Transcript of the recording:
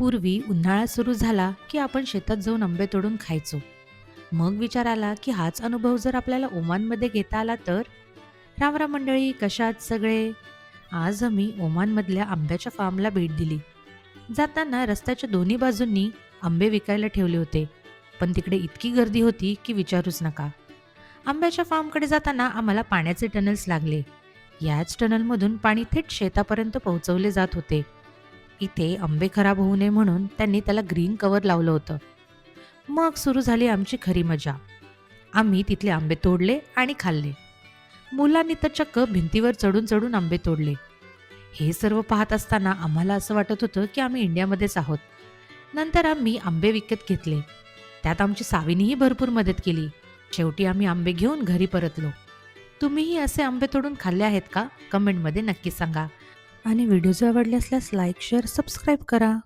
पूर्वी उन्हाळा सुरू झाला की आपण शेतात जाऊन आंबे तोडून खायचो. मग विचार आला की हाच अनुभव जर आपल्याला ओमानमध्ये घेता आला तर. रामराम मंडळी, कशा आहात सगळे? आज आम्ही ओमानमधल्या आंब्याच्या फार्मला भेट दिली. जाताना रस्त्याच्या दोन्ही बाजूंनी आंबे विकायला ठेवले होते, पण तिकडे इतकी गर्दी होती की विचारूच नका. आंब्याच्या फार्मकडे जाताना आम्हाला पाण्याचे टनल्स लागले. याच टनलमधून पाणी थेट शेतापर्यंत पोहोचवले जात होते. इथे आंबे खराब होऊ नये म्हणून त्यांनी त्याला ग्रीन कव्हर लावलं होतं. मग सुरू झाली आमची खरी मजा. आम्ही तिथले आंबे तोडले आणि खाल्ले. मुलांनी तर चक्क भिंतीवर चढून चढून आंबे तोडले. हे सर्व पाहत असताना आम्हाला असं वाटत होतं की आम्ही इंडियामध्येच आहोत. नंतर आम्ही आंबे विकत घेतले. त्यात आमची सावीनीही भरपूर मदत केली. शेवटी आम्ही आंबे घेऊन घरी परतलो. तुम्हीही असे आंबे तोडून खाल्ले आहेत का? कमेंटमध्ये नक्की सांगा. आणि व्हिडिओ जर आवडले असल्यास लाईक, शेअर, सबस्क्राईब करा.